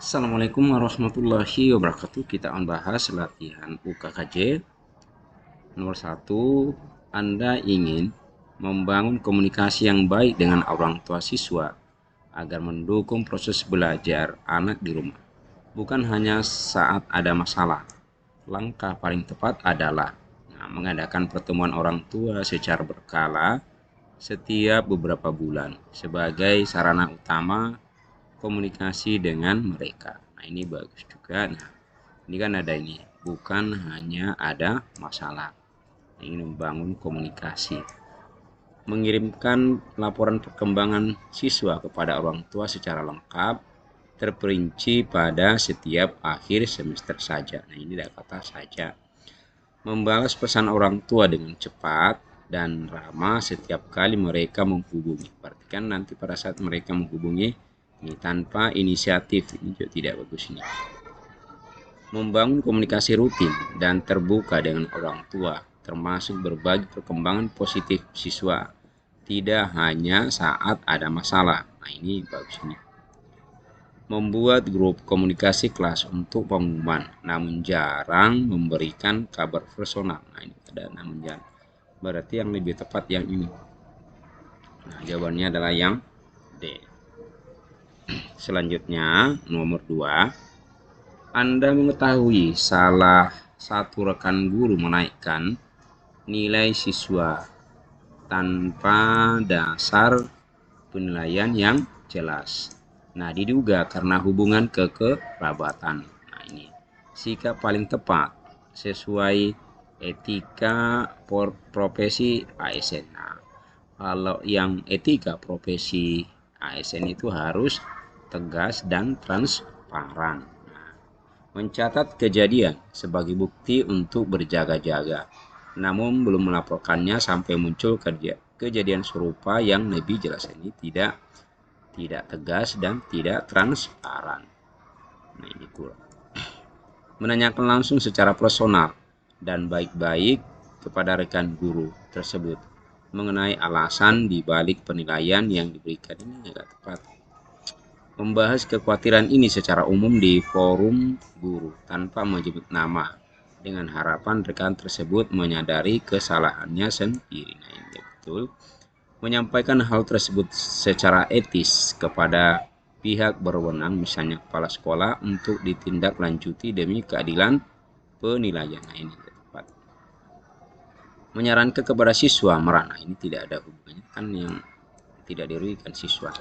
Assalamualaikum warahmatullahi wabarakatuh. Kita akan bahas latihan UKKJ. Nomor 1, Anda ingin membangun komunikasi yang baik dengan orang tua siswa agar mendukung proses belajar anak di rumah, bukan hanya saat ada masalah. Langkah paling tepat adalah mengadakan pertemuan orang tua secara berkala setiap beberapa bulan sebagai sarana utama komunikasi dengan mereka. Nah, ini bagus juga. Nah, ini kan ada ini, bukan hanya ada masalah. Ingin membangun komunikasi. Mengirimkan laporan perkembangan siswa kepada orang tua secara lengkap, terperinci pada setiap akhir semester saja. Nah, ini ada kata saja. Membalas pesan orang tua dengan cepat dan ramah setiap kali mereka menghubungi. Berarti kan nanti pada saat mereka menghubungi ini tanpa inisiatif, ini juga tidak bagus ini. Membangun komunikasi rutin dan terbuka dengan orang tua, termasuk berbagi perkembangan positif siswa, tidak hanya saat ada masalah. Nah, ini bagus ini. Membuat grup komunikasi kelas untuk pengumuman, namun jarang memberikan kabar personal. Nah, ini ada namun jarang. Berarti yang lebih tepat yang ini. Nah, jawabannya adalah yang D. Selanjutnya, nomor 2. Anda mengetahui salah satu rekan guru menaikkan nilai siswa tanpa dasar penilaian yang jelas. Nah, diduga karena hubungan kekerabatan. Nah, ini sikap paling tepat sesuai etika profesi ASN. Nah, kalau yang etika profesi ASN itu harus tegas dan transparan. Nah, mencatat kejadian sebagai bukti untuk berjaga-jaga, namun belum melaporkannya sampai muncul kejadian serupa yang lebih jelas. Ini tidak tegas dan tidak transparan. Nah, ini kurang. Menanyakan langsung secara personal dan baik-baik kepada rekan guru tersebut mengenai alasan di balik penilaian yang diberikan. Ini agak tepat. Membahas kekhawatiran ini secara umum di forum guru tanpa menyebut nama, dengan harapan rekan tersebut menyadari kesalahannya sendiri. Nah, ini betul. Menyampaikan hal tersebut secara etis kepada pihak berwenang, misalnya kepala sekolah, untuk ditindaklanjuti demi keadilan penilaian. Nah, ini tepat. Menyarankan kepada siswa merana, ini tidak ada hubungannya, kan yang tidak dirugikan siswa.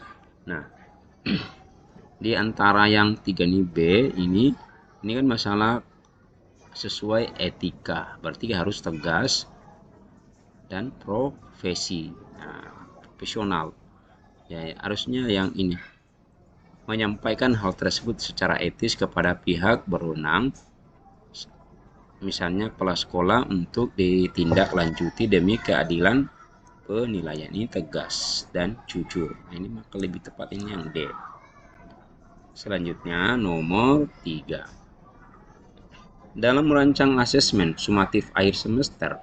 Nah, di antara yang 3 ini B, ini kan masalah sesuai etika, berarti harus tegas dan profesional. Ya, harusnya yang ini menyampaikan hal tersebut secara etis kepada pihak berwenang, misalnya kepala sekolah, untuk ditindaklanjuti demi keadilan penilaian. Ini tegas dan jujur. Nah, ini maka lebih tepat ini yang D. Selanjutnya nomor 3. Dalam merancang asesmen sumatif akhir semester,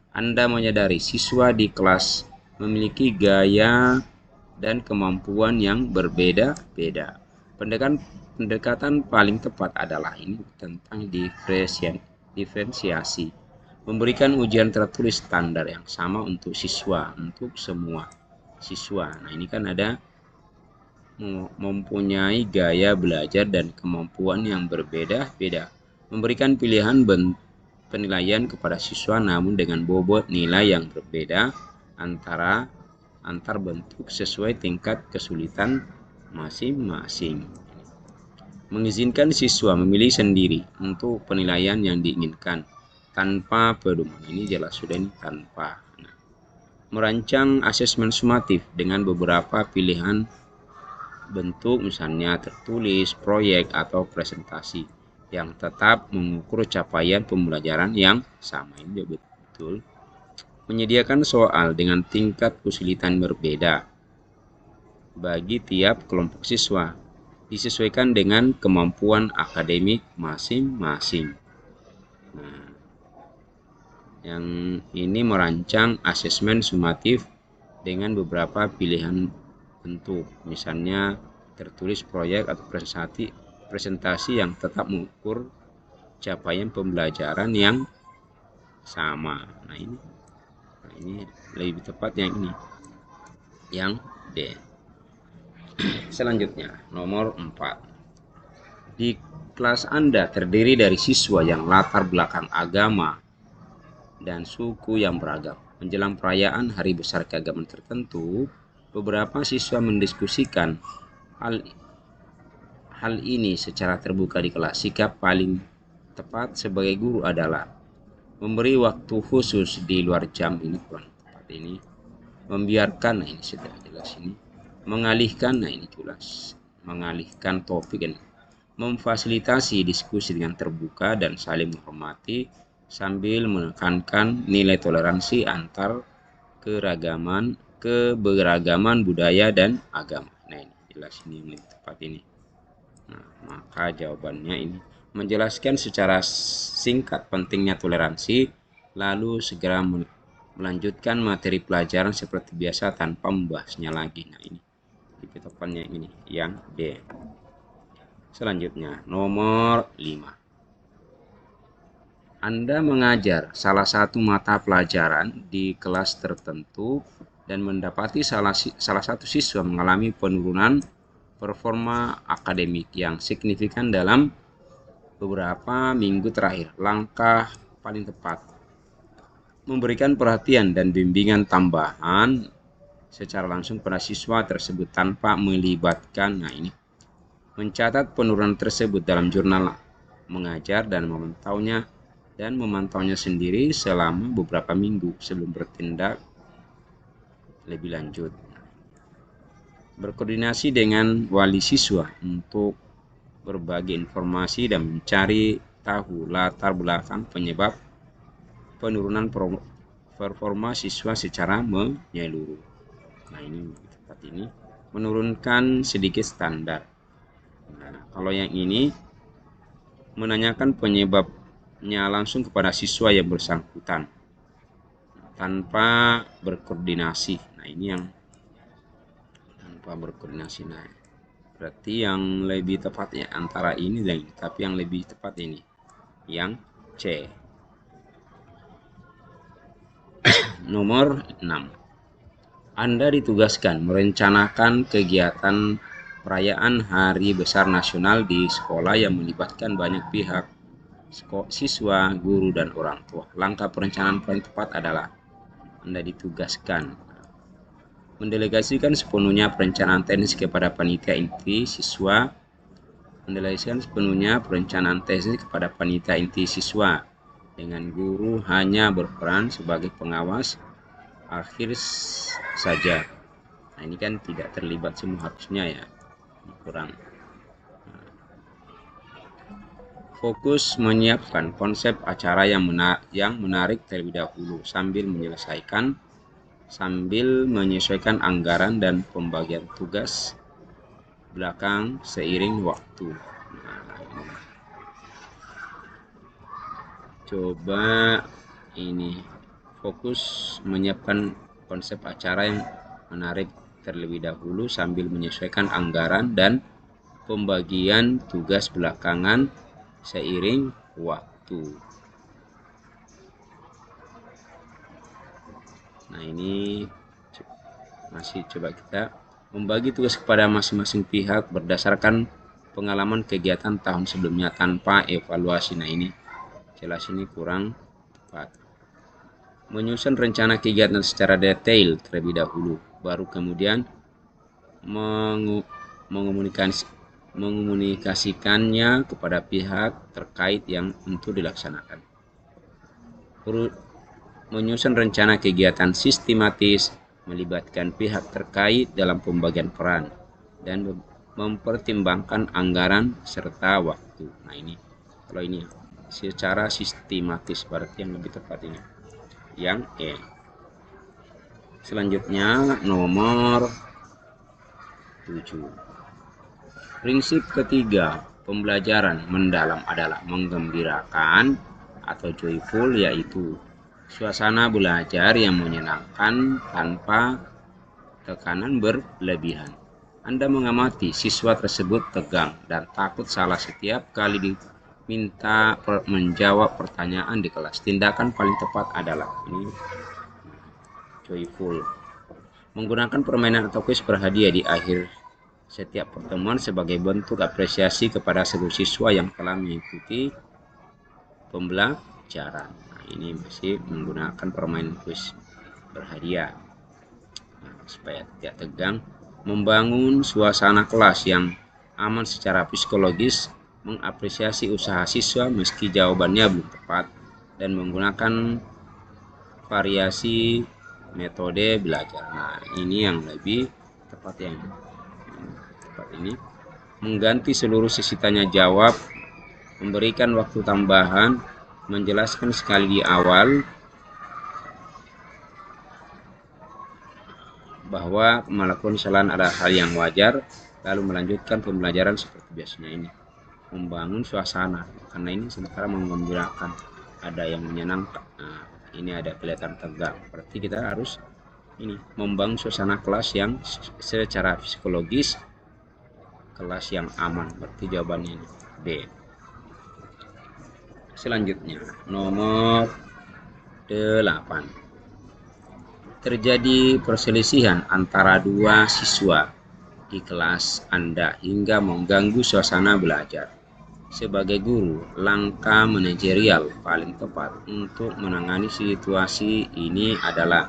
Anda menyadari siswa di kelas memiliki gaya dan kemampuan yang berbeda-beda. Pendekatan paling tepat adalah ini tentang diferensiasi. Memberikan ujian tertulis standar yang sama untuk semua siswa. Nah, ini kan ada mempunyai gaya belajar dan kemampuan yang berbeda-beda. Memberikan pilihan penilaian kepada siswa namun dengan bobot nilai yang berbeda antar bentuk sesuai tingkat kesulitan masing-masing. Mengizinkan siswa memilih sendiri untuk penilaian yang diinginkan tanpa pedoman. Ini jelas sudah ini tanpa. Nah, merancang asesmen sumatif dengan beberapa pilihan bentuk, misalnya tertulis, proyek, atau presentasi yang tetap mengukur capaian pembelajaran yang sama. Ini betul. Menyediakan soal dengan tingkat kesulitan berbeda bagi tiap kelompok siswa, disesuaikan dengan kemampuan akademik masing-masing. Nah, yang ini merancang asesmen sumatif dengan beberapa pilihan bentuk, misalnya tertulis, proyek, atau presentasi presentasi yang tetap mengukur capaian pembelajaran yang sama. Nah ini lebih tepat yang ini, yang D. Selanjutnya nomor 4. Di kelas Anda terdiri dari siswa yang latar belakang agama dan suku yang beragam. Menjelang perayaan hari besar keagamaan tertentu, beberapa siswa mendiskusikan hal ini secara terbuka di kelas. Sikap paling tepat sebagai guru adalah memberi waktu khusus di luar jam, ini kurang tepat, ini membiarkan, nah ini sudah jelas, ini mengalihkan, nah ini jelas, mengalihkan topik, ini memfasilitasi diskusi dengan terbuka dan saling menghormati sambil menekankan nilai toleransi antar keberagaman budaya dan agama. Nah ini jelas, ini yang tepat ini. Nah, maka jawabannya ini menjelaskan secara singkat pentingnya toleransi, lalu segera melanjutkan materi pelajaran seperti biasa tanpa membahasnya lagi. Nah ini tepatnya ini yang D. Selanjutnya nomor 5. Anda mengajar salah satu mata pelajaran di kelas tertentu dan mendapati salah satu siswa mengalami penurunan performa akademik yang signifikan dalam beberapa minggu terakhir. Langkah paling tepat memberikan perhatian dan bimbingan tambahan secara langsung pada siswa tersebut tanpa melibatkan, nah ini, mencatat penurunan tersebut dalam jurnal mengajar dan memantaunya sendiri selama beberapa minggu sebelum bertindak lebih lanjut. Berkoordinasi dengan wali siswa untuk berbagi informasi dan mencari tahu latar belakang penyebab penurunan performa siswa secara menyeluruh. Nah ini tempat ini menurunkan sedikit standar. Nah, kalau yang ini menanyakan penyebabnya langsung kepada siswa yang bersangkutan tanpa berkoordinasi. Nah ini yang tanpa berkoordinasi. Nah berarti yang lebih tepat ya antara ini dan ini, tapi yang lebih tepat ini yang C. Nomor 6. Anda ditugaskan merencanakan kegiatan perayaan Hari Besar Nasional di sekolah yang melibatkan banyak pihak, siswa, guru, dan orang tua. Langkah perencanaan paling tepat adalah Anda ditugaskan mendelegasikan sepenuhnya perencanaan teknis kepada panitia inti siswa, dengan guru hanya berperan sebagai pengawas akhir saja. Nah ini kan tidak terlibat semua harusnya ya, kurang. Fokus menyiapkan konsep acara yang menarik terlebih dahulu sambil menyesuaikan anggaran dan pembagian tugas belakang seiring waktu. Coba ini fokus menyiapkan konsep acara yang menarik terlebih dahulu sambil menyesuaikan anggaran dan pembagian tugas belakangan seiring waktu. Nah ini masih coba kita membagi tugas kepada masing-masing pihak berdasarkan pengalaman kegiatan tahun sebelumnya tanpa evaluasi. Nah ini jelas ini kurang tepat. Menyusun rencana kegiatan secara detail terlebih dahulu, baru kemudian mengkomunikasikannya kepada pihak terkait yang untuk dilaksanakan. Menyusun rencana kegiatan sistematis, melibatkan pihak terkait dalam pembagian peran, dan mempertimbangkan anggaran serta waktu. Nah ini, kalau ini secara sistematis berarti yang lebih tepat ini, yang E. Selanjutnya nomor 7. Prinsip ketiga pembelajaran mendalam adalah menggembirakan atau joyful, yaitu suasana belajar yang menyenangkan tanpa tekanan berlebihan. Anda mengamati siswa tersebut tegang dan takut salah setiap kali diminta menjawab pertanyaan di kelas. Tindakan paling tepat adalah ini joyful. Menggunakan permainan atau kuis berhadiah di akhir setiap pertemuan sebagai bentuk apresiasi kepada seluruh siswa yang telah mengikuti pembelajaran. Nah, ini masih menggunakan permainan kuis berhadiah. Nah, supaya tidak tegang, membangun suasana kelas yang aman secara psikologis, mengapresiasi usaha siswa meski jawabannya belum tepat, dan menggunakan variasi metode belajar. Nah, ini yang lebih tepat, yang tepat ini. Mengganti seluruh sesi tanya jawab, memberikan waktu tambahan, menjelaskan sekali di awal bahwa melakukan kesalahan adalah hal yang wajar, lalu melanjutkan pembelajaran seperti biasanya. Ini membangun suasana, karena ini sementara menggembirakan, ada yang menyenangkan. Nah, ini ada kelihatan tegang, berarti kita harus ini membangun suasana kelas yang secara psikologis kelas yang aman, berarti jawabannya ini B. Selanjutnya nomor 8. Terjadi perselisihan antara dua siswa di kelas Anda hingga mengganggu suasana belajar. Sebagai guru, langkah manajerial paling tepat untuk menangani situasi ini adalah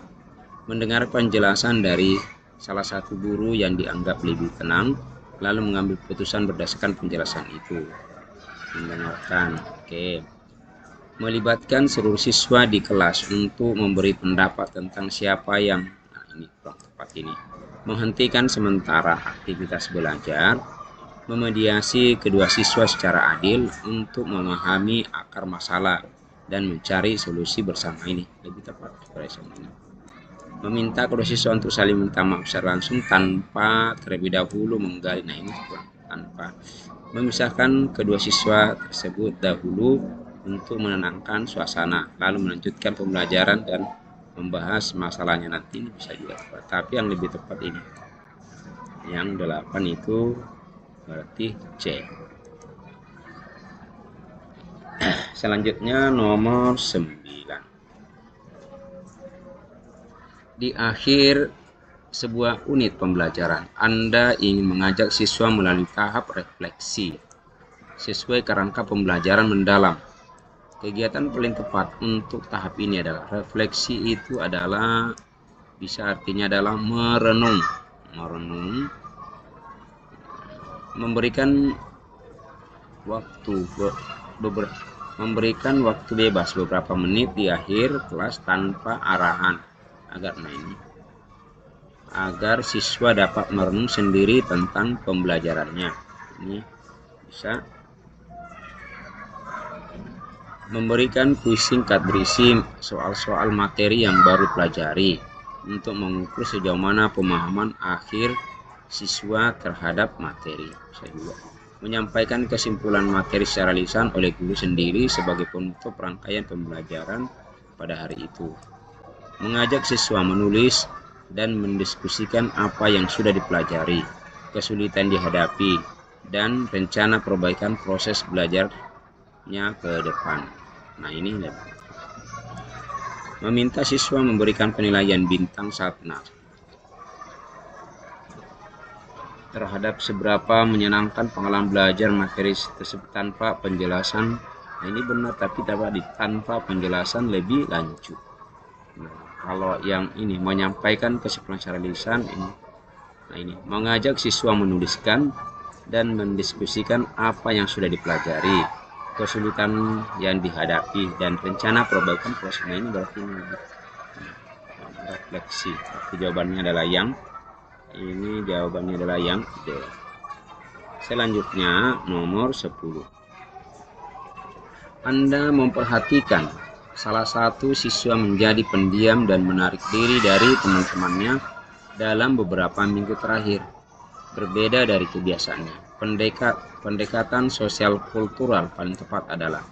mendengar penjelasan dari salah satu guru yang dianggap lebih tenang, lalu mengambil keputusan berdasarkan penjelasan itu. Mendengarkan, oke. Melibatkan seluruh siswa di kelas untuk memberi pendapat tentang siapa yang, nah ini kurang tepat ini, menghentikan sementara aktivitas belajar, memediasi kedua siswa secara adil untuk memahami akar masalah dan mencari solusi bersama. Ini lebih tepat ekspresi ini. Meminta kedua siswa untuk saling minta maaf secara langsung tanpa terlebih dahulu menggali. Nah ini kurang, tanpa memisahkan kedua siswa tersebut dahulu untuk menenangkan suasana, lalu melanjutkan pembelajaran dan membahas masalahnya nanti. Ini bisa juga tepat, tapi yang lebih tepat ini yang 8 itu berarti C. Selanjutnya nomor 9. Di akhir sebuah unit pembelajaran, Anda ingin mengajak siswa melalui tahap refleksi sesuai kerangka pembelajaran mendalam. Kegiatan paling tepat untuk tahap ini adalah refleksi. Itu adalah bisa artinya adalah merenung, memberikan waktu bebas beberapa menit di akhir kelas tanpa arahan agar siswa dapat merenung sendiri tentang pembelajarannya. Ini bisa memberikan kuis singkat berisi soal-soal materi yang baru pelajari untuk mengukur sejauh mana pemahaman akhir siswa terhadap materi. Saya juga menyampaikan kesimpulan materi secara lisan oleh guru sendiri sebagai penutup rangkaian pembelajaran pada hari itu. Mengajak siswa menulis dan mendiskusikan apa yang sudah dipelajari, kesulitan dihadapi, dan rencana perbaikan proses belajarnya ke depan. Nah ini meminta siswa memberikan penilaian bintang 1 terhadap seberapa menyenangkan pengalaman belajar materi tersebut tanpa penjelasan. Nah ini benar, tapi tanpa penjelasan lebih lanjut. Nah, kalau yang ini menyampaikan kesimpulan secara lisan ini. Nah ini mengajak siswa menuliskan dan mendiskusikan apa yang sudah dipelajari, kesulitan yang dihadapi, dan rencana perbaikan proses. Nah ini berarti ini refleksi. Jawabannya adalah yang ini, jawabannya adalah yang D. Selanjutnya nomor 10. Anda memperhatikan salah satu siswa menjadi pendiam dan menarik diri dari teman-temannya dalam beberapa minggu terakhir, berbeda dari kebiasaannya. Pendekatan sosial kultural paling tepat adalah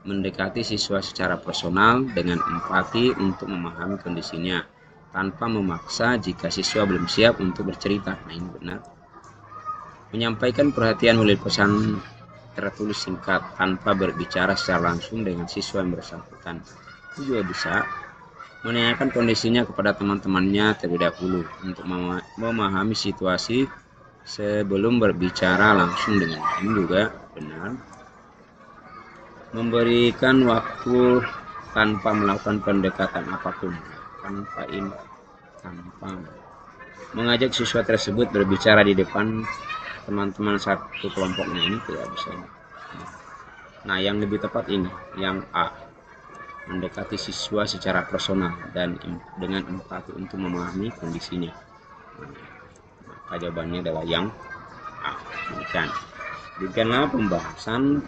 mendekati siswa secara personal dengan empati untuk memahami kondisinya tanpa memaksa jika siswa belum siap untuk bercerita. Nah ini benar. Menyampaikan perhatian melalui pesan tertulis singkat tanpa berbicara secara langsung dengan siswa yang bersangkutan. Itu juga bisa menanyakan kondisinya kepada teman-temannya terlebih dahulu untuk memahami situasi sebelum berbicara langsung dengan ini juga benar. Memberikan waktu tanpa melakukan pendekatan apapun, tanpa mengajak siswa tersebut berbicara di depan teman-teman satu kelompoknya, ini tidak bisa. Nah, yang lebih tepat ini, yang A, mendekati siswa secara personal dan dengan empati untuk memahami kondisinya. Maka jawabannya adalah yang A. Demikianlah pembahasan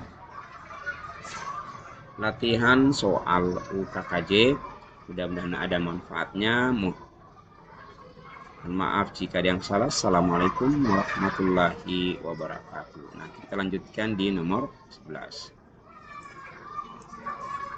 latihan soal UKKJ. Mudah-mudahan ada manfaatnya. Maaf jika ada yang salah. Assalamualaikum warahmatullahi wabarakatuh. Nah, kita lanjutkan di nomor 11.